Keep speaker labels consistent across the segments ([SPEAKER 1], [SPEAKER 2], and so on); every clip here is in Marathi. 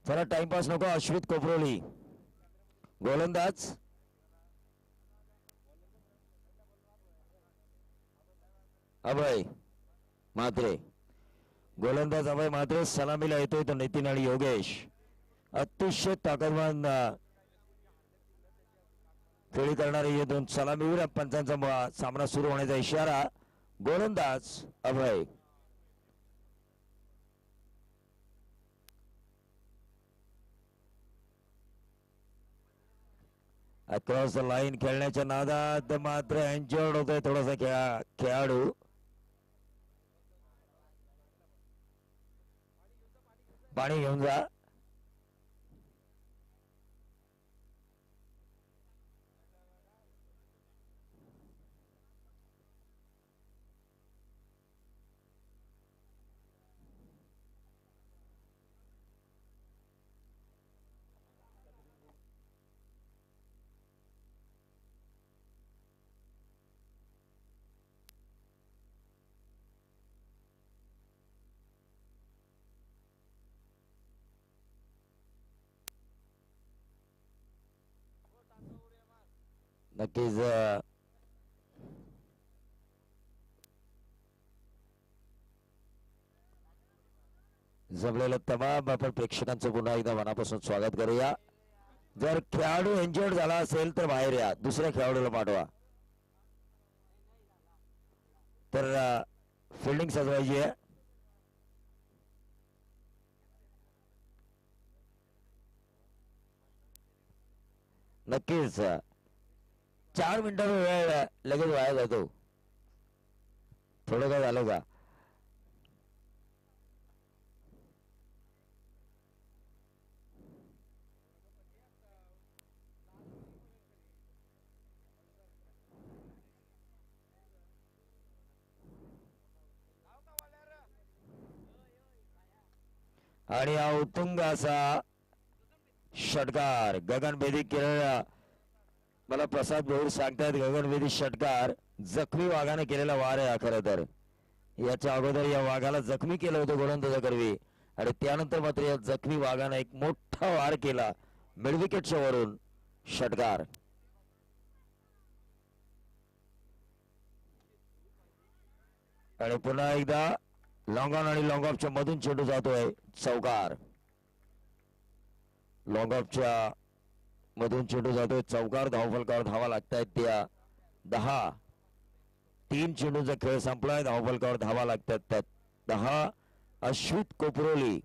[SPEAKER 1] चला टाइमपास नको. अश्वित कोपरोली गोलंदाज. अभय म्हात्रे गोलंदाज. अभय म्हात्रे सलामीला येतोय तो नितीन आणि योगेश. अतिशय ताकदवान खेळी करणारे हे दोन सलामीवीर. पंचांचा सामना सुरू होण्याचा इशारा. गोलंदाज अभय. अक्रॉस द लाईन खेळण्याच्या नादात मात्र एन्जॉर्ड होतोय थोडासा खेळाडू. पाणी घेऊन जा. नक्कीच जमलेलं तमाम आपण प्रेक्षकांचं पुन्हा एकदा मनापासून स्वागत करूया. जर खेळाडू इंजर्ड झाला असेल तर बाहेर या. दुसऱ्या खेळाडूला पाठवा. तर फिल्डिंग सजवायची आहे. नक्कीच 4 मिनिटाचा वेळ लगेच वाया जातो. थोडं काय झालं का? आणि हा उत्तुंग असा षटकार गगनभेदी केलेला. मला प्रसाद भाऊ सांगतायत गगनभेदी षटकार जखमी वाघाने केलेला वार आहे. खरं तर याच्या अगोदर या वाघाला जखमी केलं होतं गोलंदाजाकरवी आणि त्यानंतर मात्र या जखमी वाघाने एक मोठा वार केला मिडविकेटच्या वरून. षटकार आणि पुन्हा एकदा लॉंग ऑन आणि लॉंग ऑफच्या मधून चेंडू जातोय. चौकार. लॉंग ऑफच्या मधून चेंडू जातोय चौकार. धावफलकावर धावा लागतायत त्या 10. 3 चेंडूंचा खेळ संपलाय. धावफलकावर धावा लागतात त्यात 10. अश्वित कोपरोली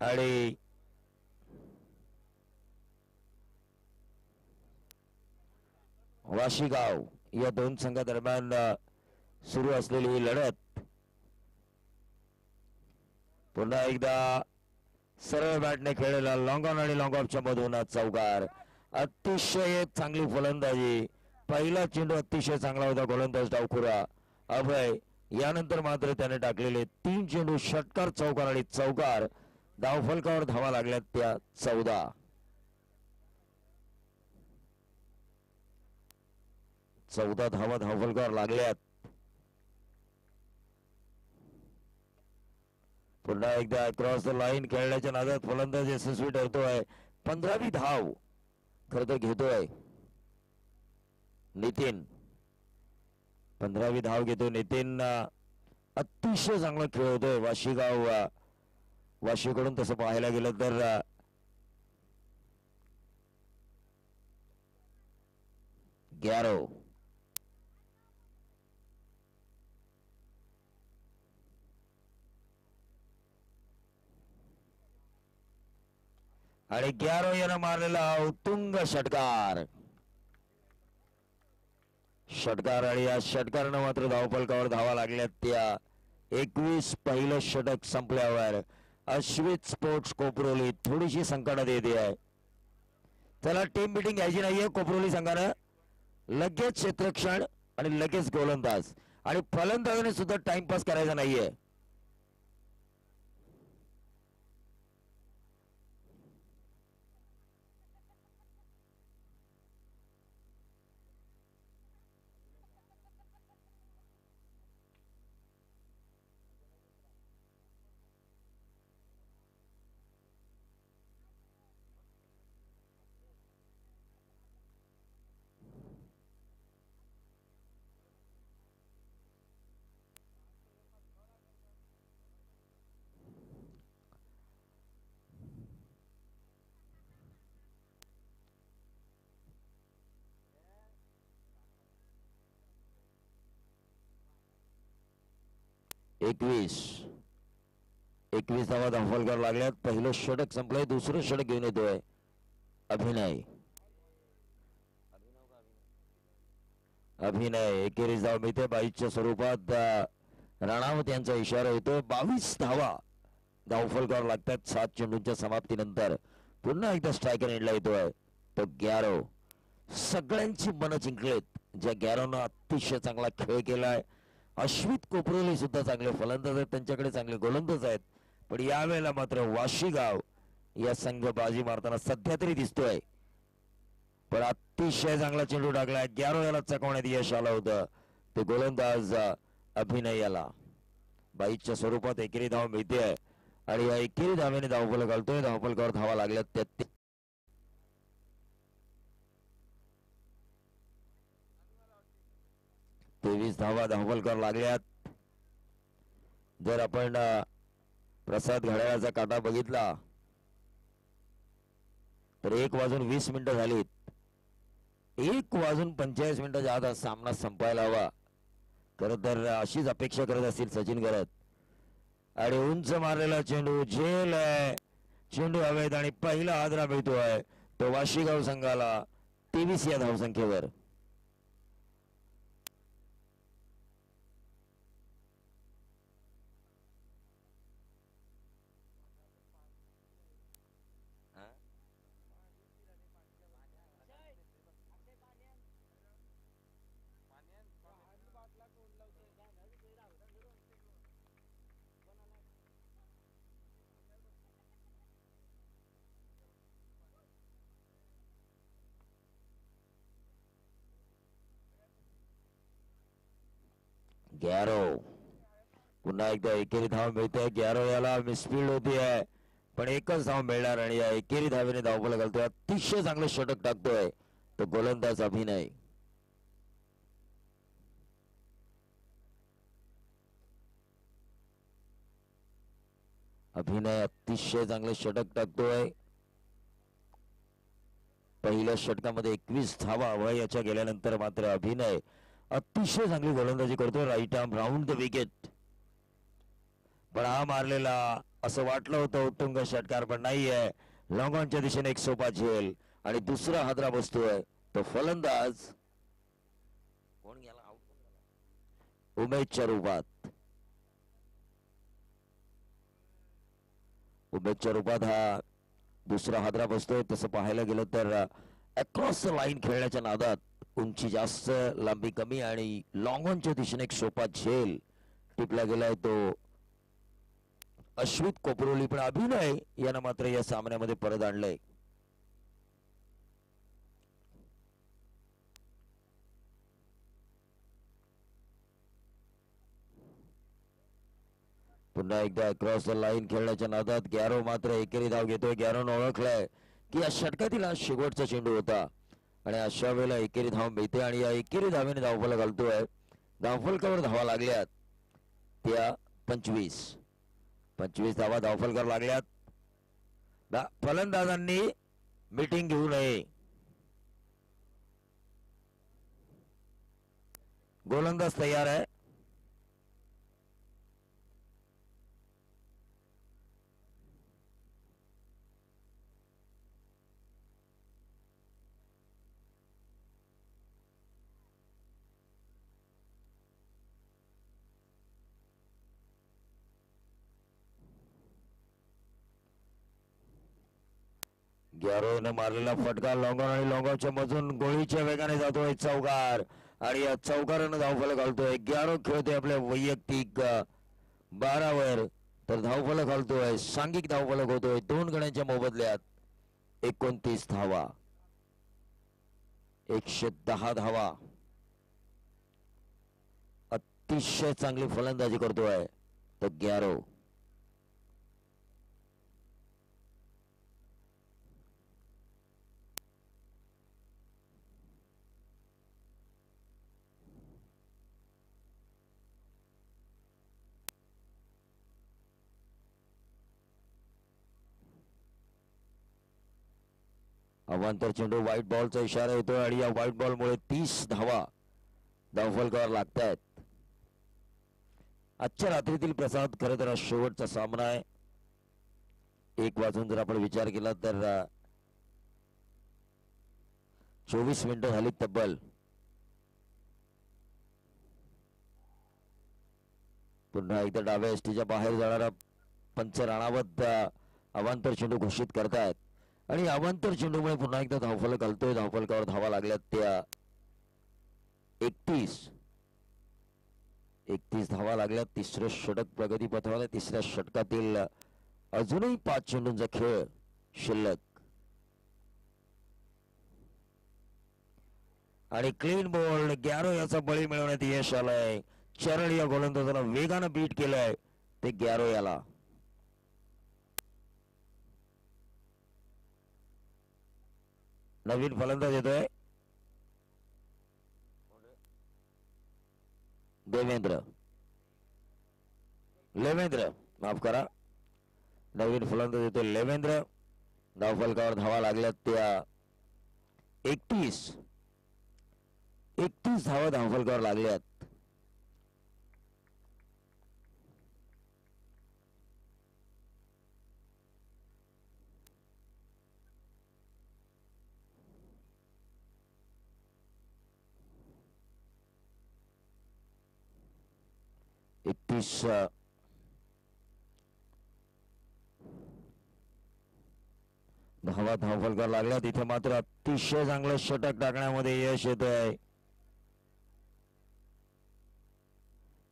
[SPEAKER 1] आणि वाशीगाव या दोन संघादरम्यान सुरू असलेली ही लढत. पुन्हा एकदा सरळ बॅटने खेळलेला लॉंग ऑन आणि लॉंग ऑफच्या मधून चौकार. अतिशय चांगली फलंदाजी. पहिला चेंडू अतिशय चांगला होता गोलंदाज डावखुरा अभय. यानंतर मात्र त्याने टाकलेले 3 चेंडू षटकार चौकार आणि चौकार. धावफलकावर धावा लागल्यात त्या 14. 14 धावा धावफलकावर लागल्यात. पुन्हा एकदा क्रॉस द लाईन खेळण्याच्या नादात फलंदाज यशस्वी ठरतोय. 15वी धाव खरं तर घेतोय नितीन. 15वी धाव घेतोय नितीन. अतिशय चांगला खेळतोय वाशीगाव. वाशीकडून तसं पाहायला गेलं तर गॅरो आणि गॅरो यानं मारलेला उत्तुंग षटकार. आणि या षटकारानं मात्र धावफलकावर धावा लागल्यात त्या 21. पहिलं षटक संपल्यावर अश्वित स्पोर्ट्स कोपरोली थोडीशी संकटात येते आहे. त्याला टीम मिटिंग घ्यायची नाहीये कोपरोली संघानं. लगेच क्षेत्ररक्षण आणि लगेच गोलंदाज आणि फलंदाजाने सुद्धा टाइमपास करायचा नाहीये. 21 धावा धावफलकावर लागल्यात. पहिलं षटक संपलंय. दुसरं षटक घेऊन येतोय अभिनय. एकेरीस धाव मिळते 22च्या स्वरूपात. राणावत यांचा इशारा येतोय. 22 धावा धावफलकावर लागतात 7 चेंडूंच्या समाप्तीनंतर. पुन्हा एकदा स्ट्रायकर एंडला येतोय तो गॅरो. सगळ्यांची मनं जिंकलेत. ज्या गॅरोनं अतिशय चांगला खेळ केलाय. अश्वित कोपरोली सुद्धा चांगले फलंदाज आहेत. त्यांच्याकडे चांगले गोलंदाज आहेत. पण यावेळेला मात्र वाशीगाव या संघ बाजी मारताना सध्या तरी दिसतोय. पण अतिशय चांगला चेंडू टाकलाय. गॅरो याला चकवण्यात यश आलं होतं. ते गोलंदाज अभिनय याला 22च्या स्वरूपात एकेरी धाव मिळते आणि या एकेरी धावेने धावफलक घालतोय. धावफलकावर धावा लागल्या 23 धावा धावफलकावर लागल्यात. जर आपण प्रसाद घड्याळाचा काटा बघितला तर 1:20 झालीत. 1:45 आत सामना संपायला हवा. खरं तर अशीच अपेक्षा करत असतील सचिन करत. आणि उंच मारलेला चेंडू झेल आहे. चेंडू हवेत आणि पहिला हादरा मिळतोय तो वाशीगाव संघाला 23 या धावसंख्येवर. गॅरो पुन्हा एकदा एकेरी धाव मिळते. गॅरो याला मिसफील्ड होती आहे पण एकच धाव मिळणार आणि या एकेरी धावेने धावफलक घालतोय. अतिशय चांगलं षटक टाकतोय तो गोलंदाज अभिनय. अतिशय चांगलं षटक टाकतोय. पहिल्या षटकामध्ये 21 धावा वयाच्या गेल्यानंतर मात्र अभिनय अतिशय चांगली गोलंदाजी करतोय. Right arm round the wicket. पण हा मारलेला असं वाटलं होतं उत्तुंग षटकार पण नाहीये. लॉंग ऑनच्या दिशेने एक सोपा झेल आणि दुसरा हादरा बसतोय तो फलंदाज कोण गेला उमेशच्या रूपात. उमेशच्या रूपात हा दुसरा हादरा बसतोय. तसं पाहायला गेलं तर अक्रॉस द लाईन खेळण्याच्या नादात उंची जास्त लांबी कमी आणि लॉंग ऑनच्या दिशेने एक सोपा झेल टिपला गेलाय तो अश्वित कोपरोली. पण अभिनय यानं मात्र या सामन्यामध्ये परत आणलंय. पुन्हा एकदा अक्रॉस द लाईन खेळण्याच्या नादात गॅरो मात्र एकेरी धाव घेतोय. गॅरोनं ओळखलंय की या षटकातील हा शेवटचा चेंडू होता आणि अशा वेळेला एकेरी धाव मिळते आणि या एकेरी धावेने धावफलक घालतोय. धावफलकावर धावा लागल्यात त्या 25 धावा धावफलकावर लागल्यात. फलंदाजांनी मीटिंग घेऊ नये. गोलंदाज तयार आहे. गॅरोने मारलेला फटका लॉंगॉन आणि लॉंगॉनच्या मधून गोळीच्या वेगाने जातोय चौकार आणि या चौकारानं धावफलक घालतोय. गॅरो खेळतोय आपल्या वैयक्तिक 12 वर तर धावफलक घालतोय. सांघिक धावफलक होतोय 2 गड्यांच्या मोबदल्यात. 29 धावा 110 धावा. अतिशय चांगली फलंदाजी करतोय तो गॅरो. अवांतर चेंडू व्हाईट बॉलचा इशारा येतोय आणि या व्हाईट बॉलमुळे 30 धावा धावफलकावर लागतायत. आजच्या रात्रीतील प्रसाद खरं तर शेवटचा सामना आहे. 1 वाजून जर आपण विचार केला तर 24 मिनिटं झाली तब्बल. पुन्हा एकदा डाव्या एसटीच्या बाहेर जाणारा पंच राणावत अवांतर चेंडू घोषित करतायत आणि अवांतर चेंडूमुळे पुन्हा एकदा धावफलक हलतोय. धावफलकावर धावा लागल्यात त्या 31 धावा लागल्या. तिसरं षटक प्रगती पथावर. तिसऱ्या षटकातील अजूनही 5 चेंडूंचा खेळ शिल्लक आणि क्लीन बॉल. गॅरो याचा बळी मिळवण्यात यश आलंय. चरण या गोलंदाजाला वेगानं बीट केलंय ते गॅरो याला. नवीन फलंदाज येतोय लेवेंद्र माफ करा. नवीन फलंदाज येतोय लेवेंद्र. धावफलकावर धावा लागल्यात त्या 31 धावा धावफलकावर लागल्यात. धावा धावफलकावर लागल्या. तिथे मात्र अतिशय चांगलं षटक टाकण्यामध्ये यश येत आहे.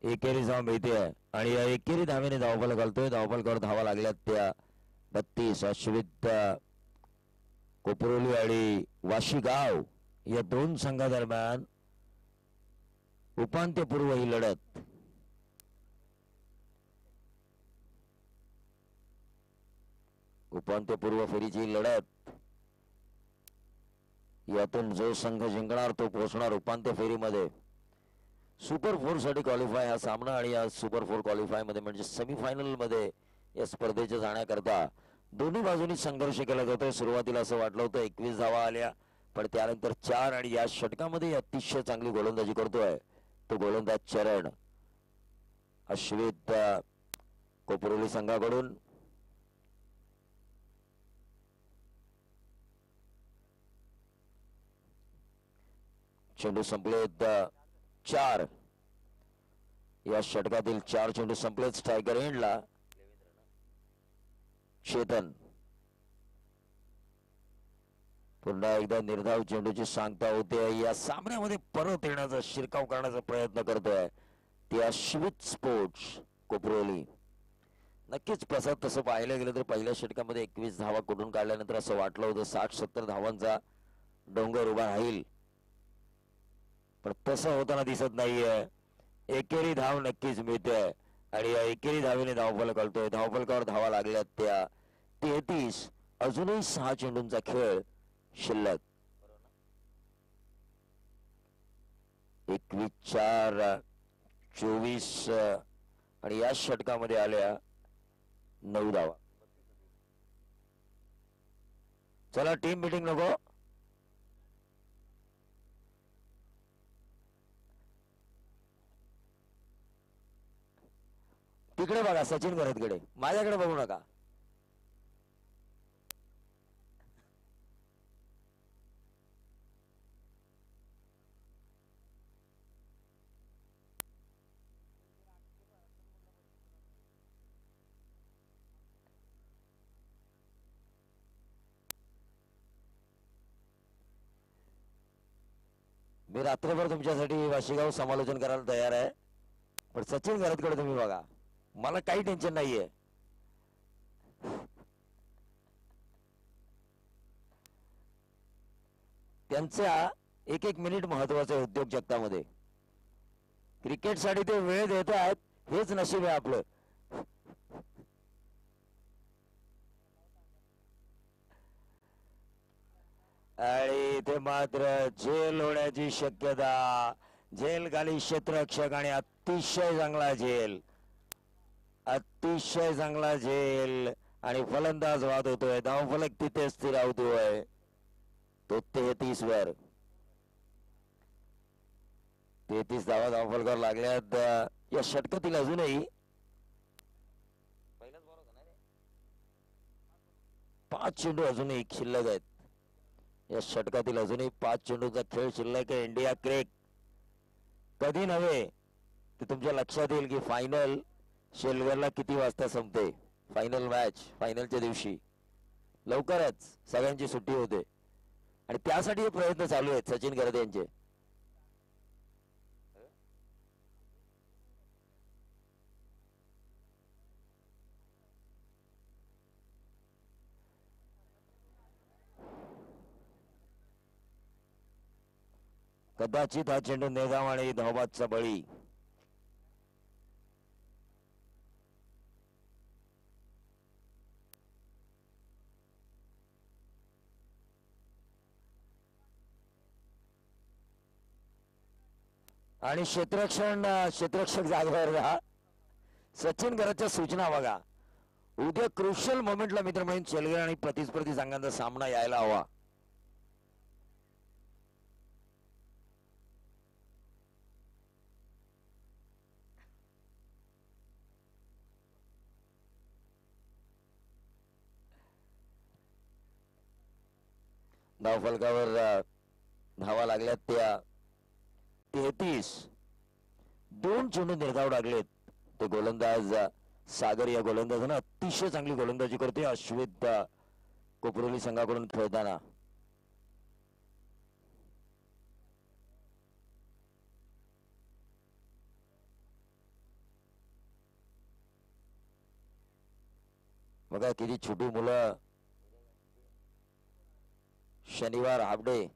[SPEAKER 1] एकेरी धाव मिळते आणि या एकेरी धावेने धावफलक घालतोय. धावफलकावर धावा लागल्यात त्या 32. अश्वित कोपरोली आणि वाशीगाव या दोन संघादरम्यान उपांत्यपूर्व ही लढत. उपांत्यपूर्व फेरीची लढत. यातून जो संघ जिंकणार तो पोहोचणार उपांत्य फेरीमध्ये. सुपर 4 साठी क्वालिफाय हा सामना आणि या सुपर 4 क्वालिफाय मध्ये म्हणजे सेमीफायनल मध्ये या स्पर्धेच्या जाण्याकरता दोन्ही बाजूनी संघर्ष केला जातोय. सुरुवातीला असं वाटलं होतं 21 धावा आल्या, पण त्यानंतर 4 आणि या षटकामध्ये अतिशय चांगली गोलंदाजी करतोय तो गोलंदाज चरण. अश्वित कोपरोली संघाकडून चेंडू संपलेत 4. या षटकातील 4 चेंडू संपलेत. स्ट्रायकर एंडला चेतन. पुन्हा एकदा निर्धाव चेंडूची सांगता होते. या सामन्यामध्ये परत येण्याचा शिरकाव करण्याचा प्रयत्न करतोय ते अश्वित स्पोर्ट्स कोपरोली. नक्कीच प्रसाद तसं पाहिलं गेलं तर पहिल्या षटकामध्ये 21 धावा कुठून काढल्यानंतर असं वाटलं होतं 60-70 धावांचा डोंगर उभा राहील, पण तसं होताना दिसत नाहीये. एकेरी धाव नक्कीच मिळते आणि या एकेरी धावेने धावफलक घालतोय. धावफलकावर धावा लागल्यात त्या 33. अजूनही 6 चेंडूंचा खेळ शिल्लक. 21-4 24 आणि या षटकामध्ये आल्या 9 धावा. चला टीम मीटिंग नको. तिकडे बघा सचिन भरतकडे, माझ्याकडे बघू नका. मी रात्रभर तुमच्यासाठी वाशीगाव समालोचन करायला तयार आहे, पण सचिन भरतकडे तुम्ही बघा, मला काही टेन्शन नाहीये. त्यांचा एक एक मिनिट महत्वाचा उद्योग जगतामध्ये. क्रिकेटसाठी ते वेळ देत आहेत, हेच नशीब आहे आपलं. आणि ते मात्र झेल होण्याची शक्यता. झेल खाली क्षेत्ररक्षक आणि अतिशय चांगला झेल, अतिशय चांगला झेल आणि फलंदाज वाद होतोय. धावफलक तिथे स्थिरावतोय तो 33 वर. 33 धावा धावफलकावर लागल्यात या षटकातील. अजूनही 5 चेंडू अजूनही शिल्लक आहेत या षटकातील. अजूनही 5 चेंडूचा खेळ शिल्लक आहे. इंडिया क्रिक कधी नव्हे ते तुमच्या लक्षात येईल की फायनल शेलगरला किती वाजता संपते. फायनल मॅच फायनलच्या दिवशी लवकरच सगळ्यांची सुट्टी होते आणि त्यासाठी हे प्रयत्न चालू आहेत सचिन गरदे यांचे. कदाचित हा चेंडू नेगाव आणि धावबादचा बळी. आणि क्षेत्ररक्षक जागेवर राहा. सचिन गरजच्या सूचना बघा. उद्या क्रुशियल मोमेंटला मित्रमैत्रीण शेलगर आणि प्रतिस्पर्धी संघांचा सामना यायला हवा. धावफलकावर धावा लागल्यात त्या 33. 2 चेंडू निर्धाव लागलेत. ते गोलंदाज सागर या गोलंदाजानं अतिशय चांगली गोलंदाजी करते अश्वित कोपरोली संघाकडून खेळताना. बघा किती छोटी मुलं शनिवार हाफ डे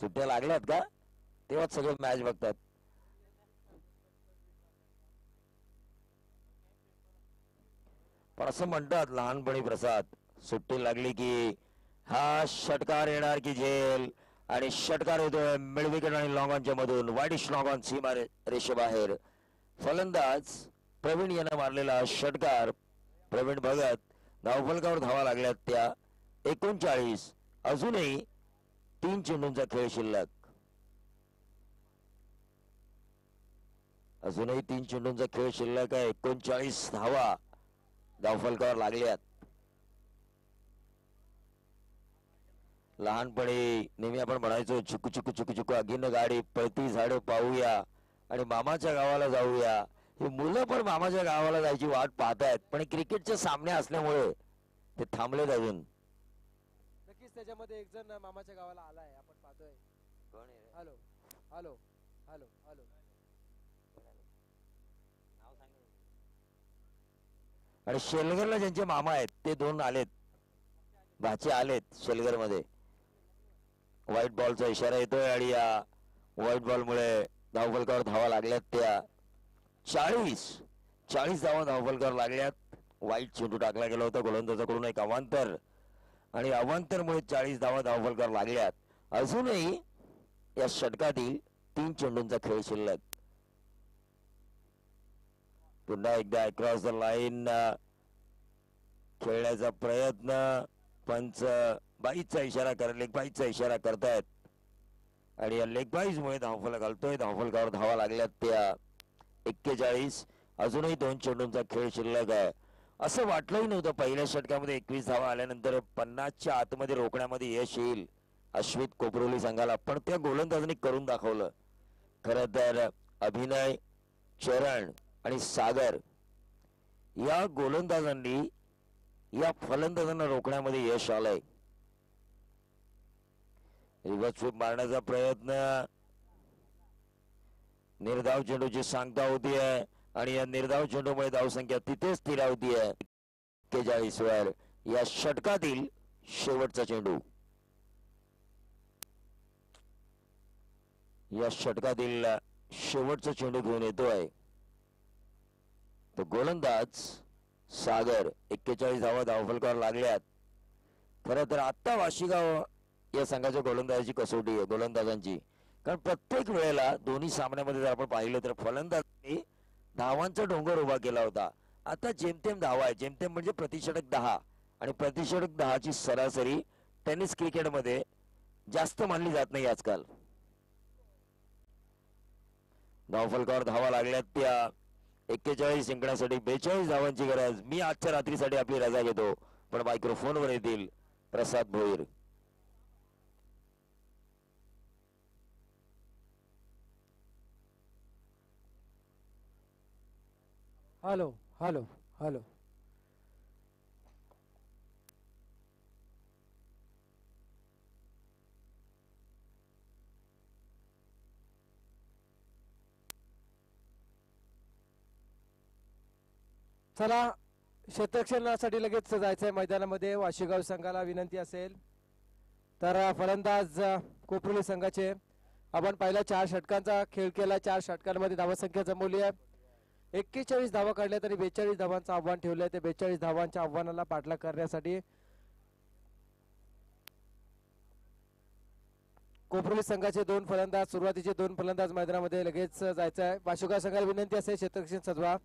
[SPEAKER 1] सुट्ट्या लागल्यात का तेव्हाच सगळे मॅच बघतात. पण असं म्हणतात लहानपणी प्रसाद सुट्टी लागली की हा षटकार येणार की झेल. आणि षटकार येतोय मिड विकेट आणि लॉंग ऑनच्या मधून. वाईडिश लॉंग ऑन सीमा रेषेबाहेर. फलंदाज प्रवीण यानं मारलेला षटकार. प्रवीण भगत. धावफलकावर धावा लागल्यात त्या 39. अजूनही 3 चेंडूंचा खेळ शिल्लक. अजूनही 3 चेंडूंचा खेळ शिल्लक आहे. 39 धावा धावफलकावर लागल्यात. लहानपणी नेहमी आपण म्हणायचो चुकू चुकू चुकू चुकू अगिन गाडी पळती झाडे पाहूया आणि मामाच्या गावाला जाऊया. ही मुलं पण मामाच्या गावाला जायची वाट पाहतायत पण क्रिकेटचे सामने असल्यामुळे ते थांबलेत अजून.
[SPEAKER 2] नक्कीच त्याच्यामध्ये एक जण मामाच्या गावाला आलाय आपण पाहतोय. हॅलो हॅलो हॅलो हॅलो
[SPEAKER 1] आणि शेलगरला ज्यांचे मामा आहेत ते 2 आलेत. भाचे आलेत शेलगर मध्ये. व्हाईट बॉलचा इशारा येतोय आणि या व्हाईट बॉल मुळे धावफलकावर धावा लागल्यात त्या 40 धावा धावफलकावर लागल्यात. वाईट चेंडू टाकला गेला होता गोलंदाजाकडून एक अवांतर आणि अवांतरमुळे 40 धावा धावफलकावर लागल्यात. अजूनही या षटकातील 3 चेंडूंचा खेळ शिल्लक. पुन्हा एकदा अक्रॉस द लाईन खेळण्याचा प्रयत्न. पंच बाईचा इशारा लेग बाईचा इशारा करतायत आणि या लेग बाईज मुळे धावफलक घालतोय. धावफलकावर धावा लागल्यात त्या 41. अजूनही 2 चेंडूंचा खेळ शिल्लक आहे. असं वाटलंही नव्हतं पहिल्या षटकामध्ये 21 धावा आल्यानंतर 50च्या आतमध्ये रोखण्यामध्ये यश येईल अश्वित कोपरोली संघाला. पण त्या गोलंदाजांनी करून दाखवलं. खरं तर अभिनय, चरण आणि सागर या गोलंदाजांनी या फलंदाजांना रोखण्यामध्ये यश आलंय. रिव्हर्स स्वीप मारण्याचा प्रयत्न. निर्धाव चेंडूची सांगता होतीये आणि या निर्धाव चेंडूमुळे धावसंख्या तिथेच स्थिरावतीये 41 वर. या षटकातील शेवटचा चेंडू. या षटकातील शेवटचा चेंडू घेऊन येतोय तो गोलंदाज सागर. 41 धावा धावफलकावर लागल्यात. खरं तर आता वाशिगाव या संघाच्या गोलंदाजाची कसोटी आहे गोलंदाजांची. कारण प्रत्येक वेळेला दोन्ही सामन्यामध्ये जर आपण पाहिलं तर फलंदाजांनी धावांचा डोंगर उभा केला होता. आता जेमतेम धावा आहे. जेमतेम म्हणजे प्रतिषटक 10 आणि प्रतिषटक 10ची सरासरी टेनिस क्रिकेटमध्ये जास्त मानली जात नाही आजकाल. धावफलकावर धावा लागल्यात त्या 41 जिंकण्यासाठी 42 धावांची गरज. मी आजच्या रात्रीसाठी आपली रजा घेतो, पण मायक्रोफोनवर येतील Prasad Bhoir.
[SPEAKER 2] Hello hello hello. चला, क्षेत्ररक्षणासाठी लगेच जायचंय मैदानामध्ये. वाशीगाव संघाला विनंती असेल तर फलंदाज कोपरोली संघाचे आपण पहिल्या 4 षटकांचा खेळ केला. 4 षटकांमध्ये धावसंख्या जमवली आहे. 41 धावा काढल्या तरी 42 धावांचं आव्हान ठेवलंय. ते 42 धावांच्या आव्हानाला पाठलाग करण्यासाठी कोपरोली संघाचे 2 फलंदाज, सुरुवातीचे 2 फलंदाज मैदानामध्ये लगेच जायचं आहे. वाशीगाव संघाला विनंती असेल क्षेत्ररक्षण सजवा.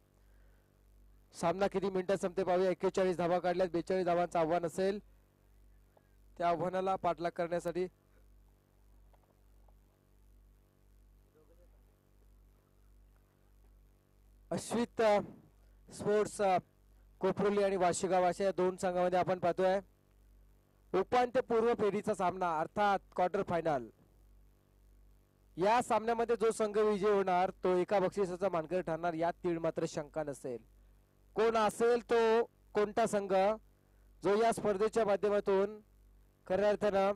[SPEAKER 2] सामना किती मिनिटं संपते पाहूया. 41 धावा काढल्यात, 42 धावांचं आव्हान असेल. त्या आव्हानाला पाठलाग करण्यासाठी अश्वित स्पोर्ट्स कोपरोली आणि वाशीगाव अशा 2 संघामध्ये आपण पाहतोय उपांत्यपूर्व फेरीचा सामना, अर्थात क्वार्टर फायनल. या सामन्यामध्ये जो संघ विजयी होणार तो एका बक्षिसाचा मानकरी ठरणार, यात तीळ मात्र शंका नसेल. कोण असेल तो कोणता संघ जो या स्पर्धेच्या माध्यमातून खऱ्या अर्थानं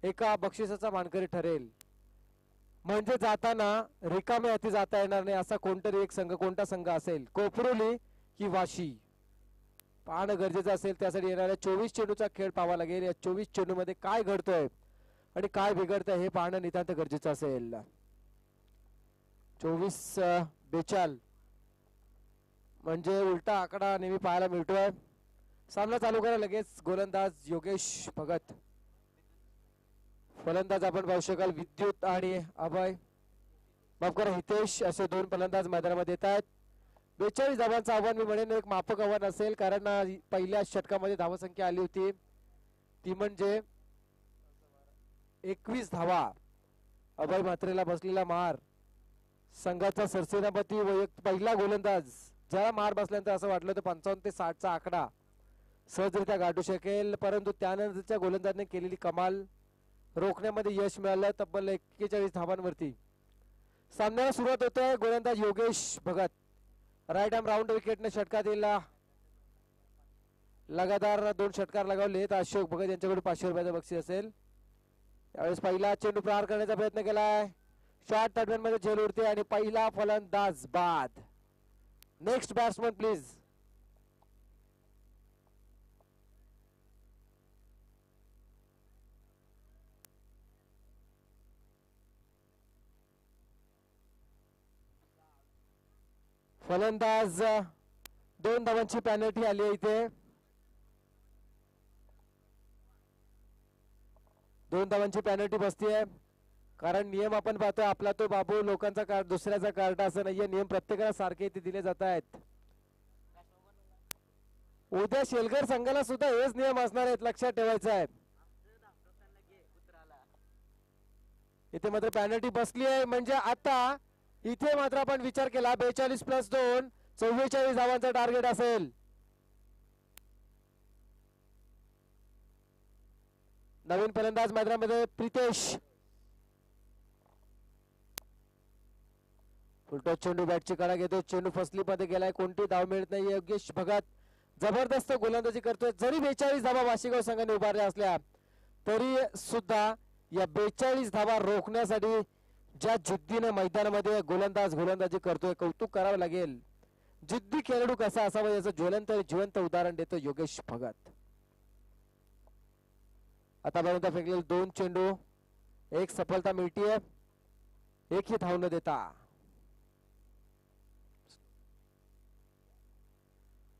[SPEAKER 2] एका बक्षिसाचा मानकरी ठरेल. म्हणजे जाताना रिकामे हाती जाता येणार नाही असा कोणतरी एक संघ, कोणता संघ असेल, कोपरोली की वाशी, पाहणं गरजेचं असेल. त्यासाठी येणाऱ्या 24 चेंडूचा खेळ पाहावा लागेल. या 24 चेंडू मध्ये काय घडतोय आणि काय बिघडतंय हे पाहणं नितांत गरजेचं असेल. 24-42 म्हणजे उलटा आकडा नेहमी पाहायला मिळतोय. सामना चालू करा लगेच. गोलंदाज योगेश भगत, फलंदाज आपण पाहू शकाल विद्युत आणि अभय, माफ करा हितेश, असे 2 फलंदाज मैदानामध्ये येत आहेत. 42 धावांचं आव्हान मी म्हणेन एक माफक आव्हान असेल, कारण पहिल्या षटकामध्ये धावसंख्या आली होती ती म्हणजे 21 धावा. अभय म्हात्रेला बसलेला मार, संघाचा सरसेनापती पहिला गोलंदाज ज्याला मार बसल्यानंतर असं वाटलं होतं 55 ते 60 चा आकडा सहजरित्या गाठू शकेल, परंतु त्यानंतरच्या गोलंदाजाने केलेली कमाल रोखण्यामध्ये यश मिळालं. तब्बल 41 धावांवरती सामन्याला सुरुवात होते. गोलंदाज Yogesh Bhagat right arm round विकेटने षटकातील लगातार 2 षटकार लगावले. अशोक भगत यांच्याकडून 500 रुपयाचं बक्षीस असेल. त्यावेळेस पहिला चेंडू प्रहार करण्याचा प्रयत्न केलाय, शॉर्ट तडव्यांमध्ये मध्ये झेल उडते आणि पहिला फलंदाज बाद. Next batsman please. फलंदाज 2 धावांची पॅनल्टी आली आहे इथे. 2 धावांची पॅनल्टी बसतीये, कारण नियम आपण पाहतोय आपला तो बाबू लोकांचा कार्ड दुसऱ्याचा कार्ड असं नाहीये. नियम प्रत्येकाला सारखे इथे दिले जात आहेत. उद्या शेलकर संघाला सुद्धा हेच नियम असणार आहेत, लक्षात ठेवायचं आहे. इथे मात्र पॅनल्टी बसली आहे, म्हणजे आता इथे मात्र आपण विचार केला 42+2 44 धावांचा टार्गेट असेल. नवीन फलंदाज मैदानामध्ये प्रितेश, फुलटॉस चेंडू बॅटची कडा घेतो, चेंडू फसली मध्ये गेलाय, कोणती धाव मिळत नाही. योगेश भगत जबरदस्त गोलंदाजी करतोय. जरी 42 धावा वाशीगाव संघाने उभारल्या असल्या तरी सुद्धा या 42 धावा रोखण्यासाठी ज्या जिद्दीने मैदानामध्ये गोलंदाजी करतोय, कौतुक करावं लागेल. जिद्दी खेळाडू कसा असावा याचं ज्वलंत जिवंत उदाहरण देतो योगेश भगत. आतापर्यंत फेकलेले 2 चेंडू, 1 सफलता मिळतीये, 1 ही धाव न देता.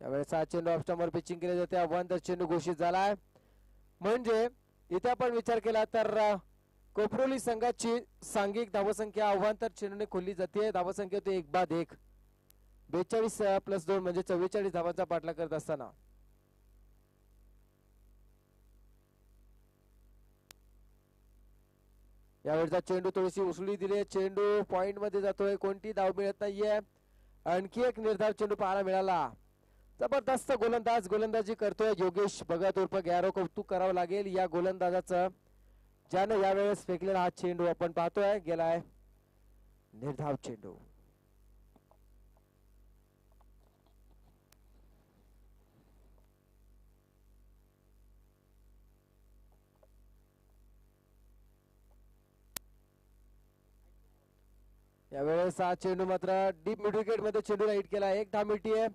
[SPEAKER 2] यावेळेस 7 चेंडू ऑफ स्टंपवर पिचिंग केले जाते. अवांतर चेंडू घोषित झालाय, म्हणजे इथे आपण विचार केला तर कोपरोली संघाची सांघिक धावसंख्या अवांतर चेंडूने खोलली जाते. धावसंख्या होती 1/1. 42+2 म्हणजे 44 धावांचा पाठलाग करत असताना यावेळचा चेंडू थोडीशी उसळी दिली, चेंडू पॉइंट मध्ये जातोय, कोणती धाव मिळत नाहीये. आणखी एक निर्धाव चेंडू पाहायला मिळाला. जबरदस्त गोलंदाजी करतोय योगेश भगत उर्फ गॅरो. कौतुक करावं लागेल या गोलंदाजाचं, ज्यानं यावेळेस फेकलेला हा चेंडू आपण पाहतोय गेलाय निर्धाव चेंडू. यावेळेस हा चेंडू मात्र डीप मिड विकेट मध्ये चेंडूला हिट केला. एक धाव मिळतीये.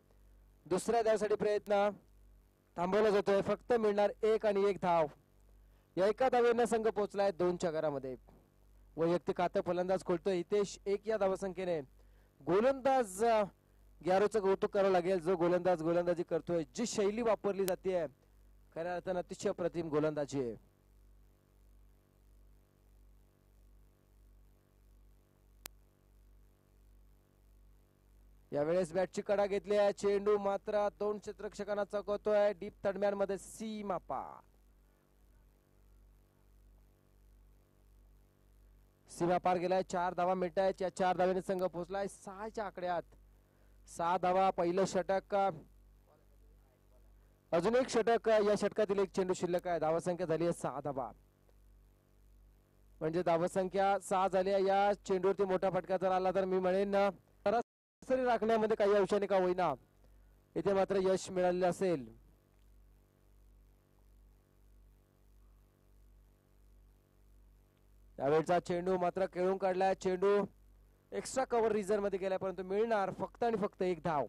[SPEAKER 2] दुसऱ्या धावसाठी प्रयत्न थांबवला जातोय. फक्त मिळणार एक आणि एक धाव. या एका धावेनं संघ पोहोचलाय 2च्या घरामध्ये. वैयक्तिक खातं फलंदाज खोलतोय हितेश 1 या धावसंख्येने. गोलंदाज गॅरोचं कौतुक करावं लागेल, जो गोलंदाजी करतोय, जी शैली वापरली जाते खऱ्या अर्थानं अतिशय अप्रतिम गोलंदाजी आहे. यावेळेस बॅटची कडा घेतली आहे. चेंडू मात्र 2 क्षेत्ररक्षकांना चौकवतोय डीप तडम्यांमध्ये सीमा पार. सीमा पार गेलाय. 4 धावा मिळतायत. या 4 धावेने संघ पोहोचलाय 6च्या आकड्यात. 6 धावा. पहिलं षटक, अजून एक षटक, या षटकातील एक चेंडू शिल्लक आहे. धावसंख्या झाली आहे 6 धावा, म्हणजे धावसंख्या 6 झाली. या चेंडूवरती मोठा फटका जर आला तर मी म्हणेन सरासरी राखण्यामध्ये काही अंशाने का होईना इथे मात्र यश मिळालेलं असेल. यावेळचा चेंडू मात्र खेळून काढलाय. चेंडू एक्स्ट्रा कव्हर रिझर्व मध्ये गेलाय, परंतु मिळणार फक्त आणि फक्त एक धाव.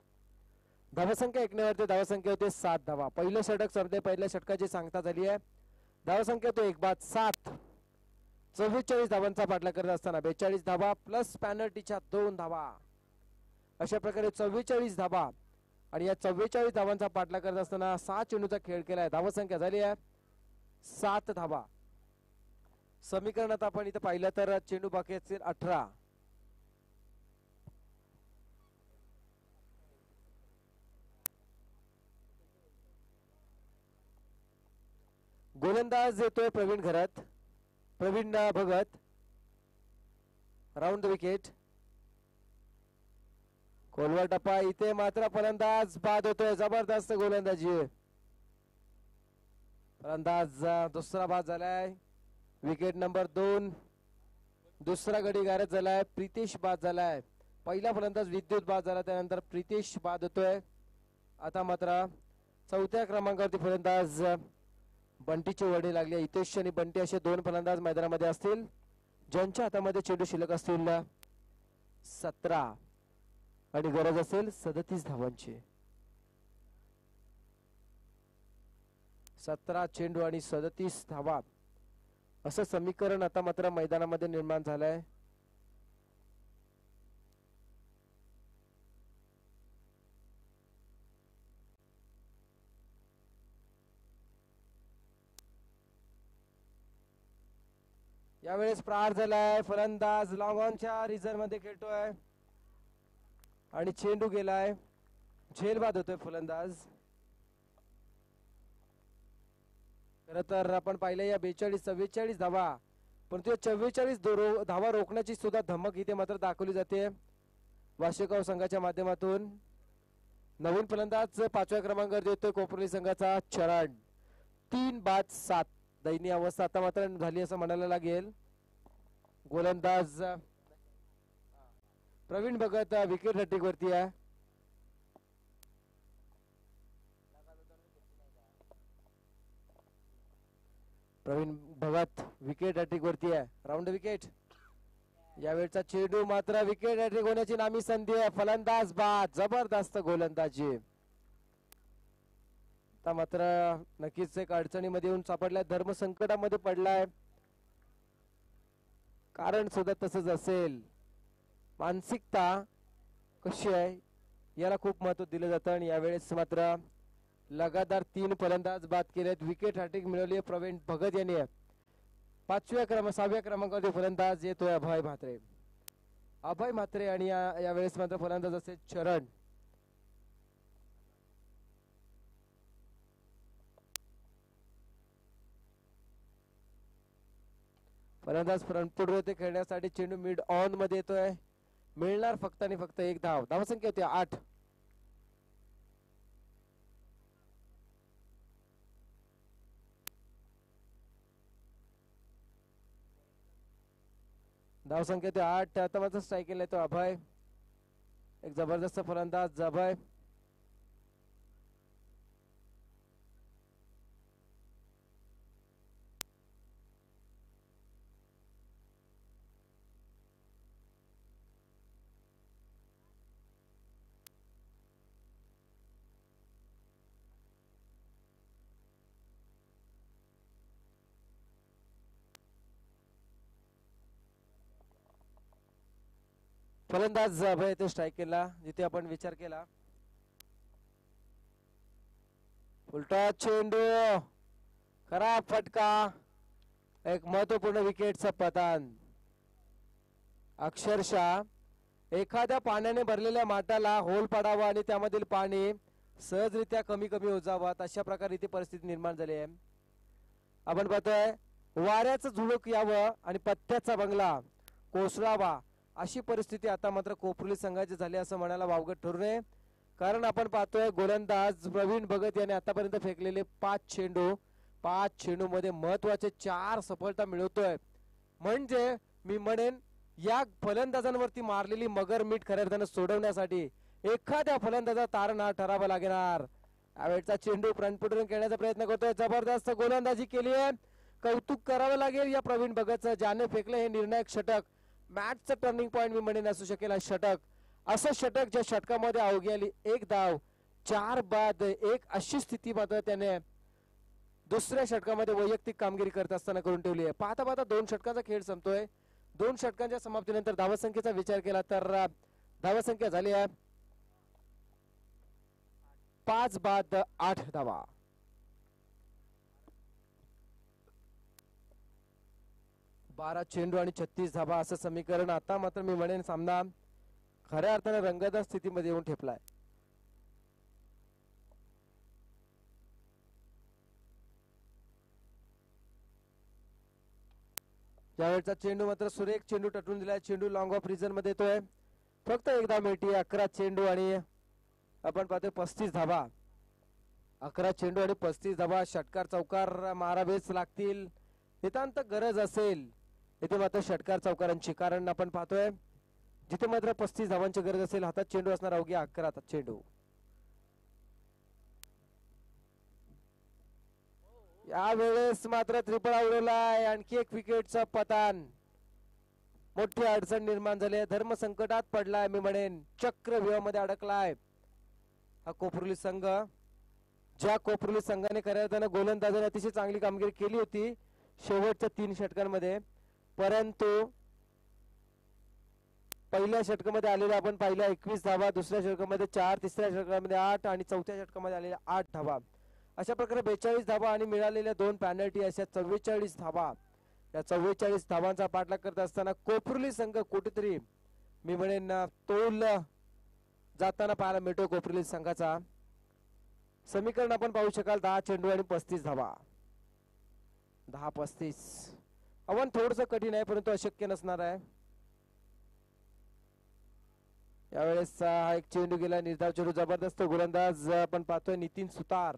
[SPEAKER 2] धावसंख्या ऐकण्यावरती धावसंख्या होते 7 धावा. पहिलं षटक संपले. पहिल्या षटकाची सांगता झाली आहे. धावसंख्या तो 1/7. 44 धावांचा पाठलाग करत असताना 42 धावा प्लस पॅनल्टीच्या 2 धावा, अशा प्रकारे 44 धावा. आणि या 44 धावांचा पाठलाग करत असताना 6 चेंडूचा खेळ केलाय. धावसंख्या झाली आहे 7 धावा. समीकरणात आपण इथं पाहिलं तर चेंडू बाकी असतील 18. गोलंदाज येतोय Pravin Bhagat. Round the wicket. खोलवर टप्पा. इथे मात्र फलंदाज बाद होतोय. जबरदस्त गोलंदाजी. फलंदाज दुसरा बाद झालाय. Wicket number 2. दुसरा गडी गारद झालाय. प्रितेश बाद झालाय. पहिला फलंदाज विद्युत बाद झाला, त्यानंतर प्रितेश बाद होतोय. आता मात्र 4थ्या क्रमांकावरती फलंदाज बंटीची वर्णी लागली. हितेश आणि बंटी असे 2 फलंदाज मैदानामध्ये असतील, ज्यांच्या हातामध्ये चेंडू शिल्लक असतील 17 आणि गरज असेल 37 धावांची. 17 चेंडू आणि 37 धावा असं समीकरण आता मात्र मैदानामध्ये निर्माण झालंय. यावेळेस प्रहार झालाय. फलंदाज लॉंग ऑनच्या रिझर्व मध्ये खेळतोय आणि चेंडू गेलाय. झेलबाद होतोय फलंदाज. खरं तर आपण पाहिलं या 42-44 धावा, परंतु 44 धावा रोखण्याची सुद्धा धमक इथे मात्र दाखवली जाते वाशेगाव संघाच्या माध्यमातून. नवीन फलंदाज 5व्या क्रमांकावर येतोय कोपरली संघाचा चरण. 3/7 दयनीय अवस्था आता मात्र झाली असं म्हणायला लागेल. गोलंदाज प्रवीण भगत विकेट हॅट्रिक वरती आहे. प्रवीण भगत विकेट हॅट्रिक वरती आहे. Round wicket. यावेळचा चेंडू मात्र विकेट हॅट्रिक होण्याची नामी संधी आहे. फलंदाज बाद. जबरदस्त गोलंदाजी. आता मात्र नक्कीच एक अडचणीमध्ये येऊन सापडलाय, धर्मसंकटामध्ये पडलाय. कारण सुद्धा तसंच असेल. मानसिकता कशी आहे याला खूप महत्व दिलं जातं आणि यावेळेस मात्र लगातार 3 फलंदाज बाद केलेत. विकेट हॅट्रिक मिळवली प्रवीण भगत यांनी. 6व्या क्रमांकावरती फलंदाज येतोय अभय म्हात्रे आणि यावेळेस मात्र फलंदाज असेल चरण. फलंदाज फ्रंट होते खेळण्यासाठी चेंडू मिड ऑन मध्ये येतोय. मिळणार फक्त आणि फक्त एक धाव. धावसंख्या होती 8. धावसंख्या होती 8. आता मात्र स्ट्राईक केला तो अभय. एक जबरदस्त फलंदाज अभय. फलंदाज अभय ते स्ट्राईक केला जिथे आपण विचार केला. उलटा चेंडू, खराब फटका, एक महत्वपूर्ण विकेटचं पतन. अक्षरशः एखाद्या पाण्याने भरलेल्या माठाला होल पाडावा आणि त्यामधील पाणी सहजरित्या कमी कमी होजावं अशा प्रकारे इथे परिस्थिती निर्माण झाली आहे. आपण पाहतोय वाऱ्याचं झुळूक यावं आणि पत्त्याचा बंगला कोसळावा अशी परिस्थिती आता मात्र कोपरली संघाची झाली असं म्हणायला वावगं ठरू नये. कारण आपण पाहतोय गोलंदाज प्रवीण भगत यांनी आतापर्यंत फेकलेले 5 चेंडू मध्ये महत्वाचे 4 सफलता मिळवतोय. म्हणजे मी म्हणेन या फलंदाजांवरती मारलेली मगर मीठ खऱ्या अर्थानं सोडवण्यासाठी एखाद्या फलंदाजा तारणहार ठरावा लागणार. यावेळचा चेंडू फ्रंटफुटून खेळण्याचा प्रयत्न करतोय. जबरदस्त गोलंदाजी केली आहे. कौतुक करावं लागेल या प्रवीण भगतचं, ज्याने फेकलं हे निर्णायक षटक. मॅचचं टर्निंग पॉइंट मी म्हणेन असू शकेल हा षटक. असं षटक ज्या षटकामध्ये अवघी आली 1 धाव 4 बाद 1 अशी स्थिती मात्र त्याने दुसऱ्या षटकामध्ये वैयक्तिक कामगिरी करत असताना करून ठेवली आहे. पाहता पाहता 2 षटकाचा खेळ संपतोय. 2 षटकांच्या समाप्तीनंतर धावसंख्येचा विचार केला तर धावसंख्या झाली आहे 5 बाद 8 धावा. बारा चेंडू आणि 36 धावा असं समीकरण आता मात्र मी म्हणेन सामना खऱ्या अर्थाने रंगतदार स्थितीमध्ये येऊन ठेपलाय. यावेळचा चेंडू मात्र सुरेख चेंडू टटून दिलाय. चेंडू लॉंग ऑफ रिजन मध्ये येतोय. फक्त एक धाव मिळते. 11 चेंडू आणि आपण पाहतोय 35 धावा. 11 चेंडू आणि 35 धावा. षटकार चौकार मारावेच लागतील. नितांत गरज असेल इथे मात्र षटकार चौकारांची. कारण आपण पाहतोय जिथे मात्र 35 धावांची गरज असेल हातात चेंडू असणार अवघ्या 11 चेंडू. यावेळेस मात्र त्रिफळा उडवलाय. आणखी एक विकेटचं पतन. मोठी अडचण निर्माण झाली आहे. धर्म संकटात पडलाय मी म्हणेन. चक्रव्यूहामध्ये अडकलाय हा कोपरली संघ. ज्या कोपरली संघाने खऱ्या अर्थानं गोलंदाजाने अतिशय चांगली कामगिरी केली होती शेवटच्या 3 षटकांमध्ये, परंतु पहिल्या षटकामध्ये आलेल्या आपण पाहिल्या 21 धावा, दुसऱ्या षटकामध्ये 4, तिसऱ्या षटकामध्ये 8 आणि चौथ्या षटकामध्ये आलेल्या 8 धावा. अशा प्रकारे 42 धावा आणि मिळालेल्या 2 पॅनल्टी अशा 44 धावा. या 44 धावांचा पाठलाग करत असताना कोपरली संघ कुठेतरी मी म्हणेन तोल जाताना पाहायला मिळतो. कोपरली संघाचा समीकरण आपण पाहू शकाल 10 चेंडू आणि 35 धावा. 10-35 आव्हान थोडस कठीण आहे परंतु अशक्य नसणार आहे. यावेळेस हा एक चेंडू गेला निर्धाव चेंडू. जबरदस्त गोलंदाज आपण पाहतोय नितीन सुतार.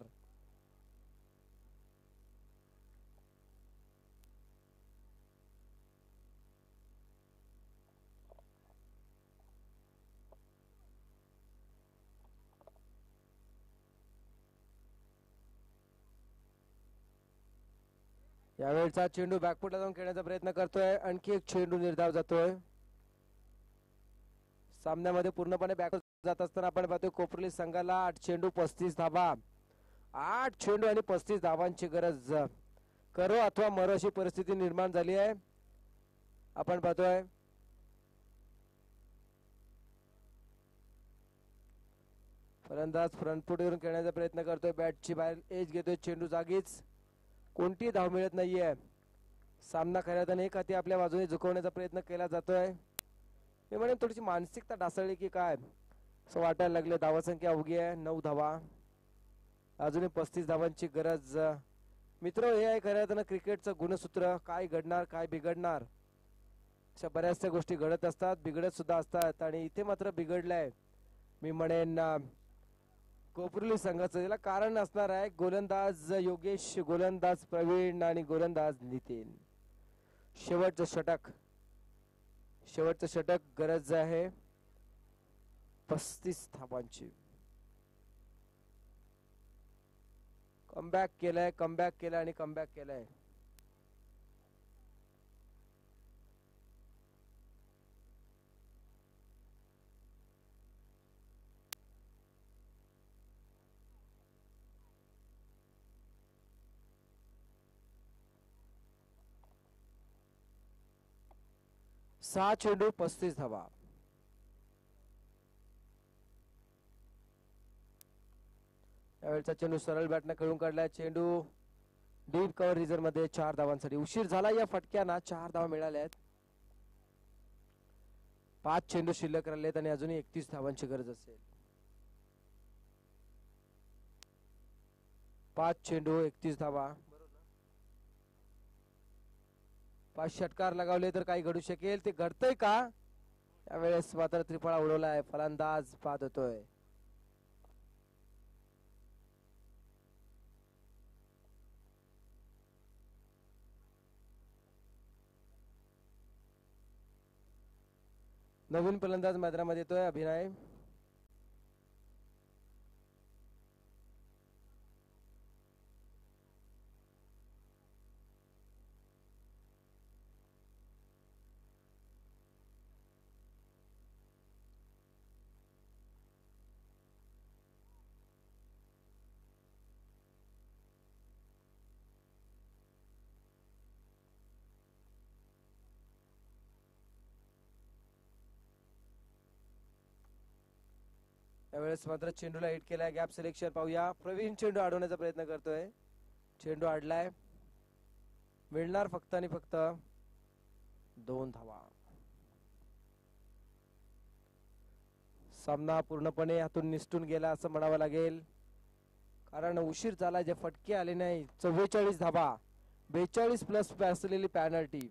[SPEAKER 2] यावेळचा चेंडू बॅकफुटला जाऊन खेळण्याचा प्रयत्न करतोय. आणखी एक चेंडू निर्धाव जातोय. सामन्यामध्ये पूर्णपणे बॅकवर्ड जात असताना आपण पाहतोय कोपरली संघाला 8 चेंडू 35 धावा. 8 चेंडू आणि 35 धावांची गरज करो अथवा मरो अशी परिस्थिती निर्माण झाली आहे. आपण पाहतोय फलंदाज फ्रंट फूट वरून खेळण्याचा प्रयत्न करतोय. बॅटची बाहेर एज घेतोय. चेंडू जागीच. कोणती धाव मिळत नाहीये. सामना खऱ्या अर्थाने एक हाती आपल्या बाजूने झुकवण्याचा प्रयत्न केला जातोय. मी म्हणेन थोडीशी मानसिकता ढासळली की काय असं वाटायला लागले. धावसंख्या अवघी आहे 9 धावा. अजूनही 35 धावांची गरज मित्र, हे आहे खरं तर क्रिकेटचं गुणसूत्र. काय घडणार, काय बिघडणार, अशा बऱ्याचशा गोष्टी घडत असतात, बिघडत सुद्धा असतात. आणि इथे मात्र बिघडलंय मी म्हणेन कोपरुली संघाचं. याला कारण असणार आहे गोलंदाज योगेश, गोलंदाज प्रवीण आणि गोलंदाज नितीन. शेवटचं षटक गरज आहे 35 धावांची. कमबॅक केलाय आणि कमबॅक केलाय. सहा चेंडू 35 धावा. यावेळचा चेंडू सरळ बॅटने खेळून काढलाय. चेंडू डीप कव्हर रिझन मध्ये 4 धावांसाठी. उशीर झाला या फटक्याना. 4 धावा मिळाल्या आहेत. 5 चेंडू शिल्लक राहिलेत आणि अजूनही 31 धावांची गरज असेल. 5 चेंडू 31 धावा. 5 षटकार लगावले तर काही घडू शकेल. ते घडतंय का? यावेळेस मात्र त्रिफळा उडवलाय. फलंदाज बाद होतोय. नवीन फलंदाज मैदानामध्ये येतोय अभिनय. यावेळेस मात्र चेंडूला हिट केलाय. गॅप सिलेक्शन पाहूया. प्रवीण चेंडू अडवण्याचा प्रयत्न करतोय. चेंडू अडलाय. मिळणार फक्त आणि फक्त 2 धावा. सामना पूर्णपणे हातून निसटून गेला असं म्हणावं लागेल, कारण उशीर झाला. जे फटके आले नाही. 44 धावा, 42 प्लस असलेली पॅनल्टी.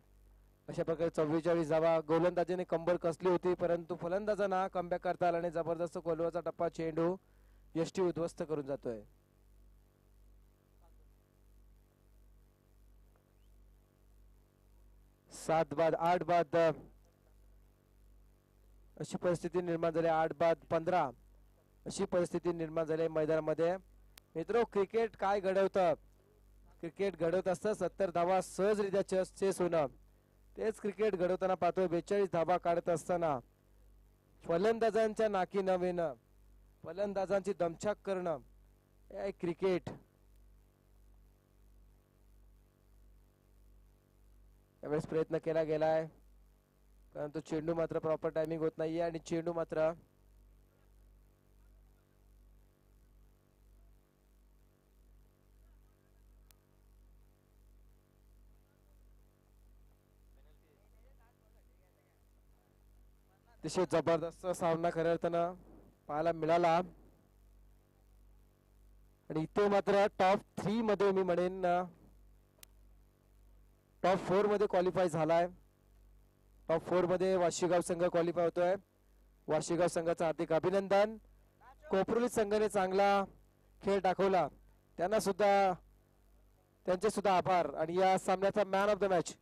[SPEAKER 2] अशा प्रकारे 44 धावा. गोलंदाजीने कंबर कसली होती, परंतु फलंदाजांना कमबॅक करता आला आणि जबरदस्त कोलवाचा टप्पा चेंडू यष्टी उद्ध्वस्त करून जातोय. सात बाद 8 बाद अशी परिस्थिती निर्माण झाली. 8 बाद 15 अशी परिस्थिती निर्माण झाली मैदानामध्ये. मित्रो, क्रिकेट काय घडवतं? क्रिकेट घडवत असतं 70 धावा सहजरित्या चेस होणं. तेच क्रिकेट घडवताना पाहतोय. 42 धावा काढत असताना फलंदाजांच्या नाकी न येणं, फलंदाजांची दमछाक करणं, हे क्रिकेट. यावेळेस प्रयत्न केला गेलाय, परंतु चेंडू मात्र प्रॉपर टायमिंग होत नाहीये आणि चेंडू मात्र अतिशय जबरदस्त सामना खऱ्या अर्थानं पाहायला मिळाला. आणि इथे मात्र टॉप 3 मध्ये मी म्हणेन टॉप 4 मध्ये क्वालिफाय झालाय. टॉप 4 मध्ये वाशीगाव संघ क्वालिफाय होतोय. वाशीगाव संघाचं हार्दिक अभिनंदन. कोपरुली संघाने चांगला खेळ दाखवला, त्यांना सुद्धा त्यांचे सुद्धा आभार. आणि या सामन्याचा मॅन ऑफ द मॅच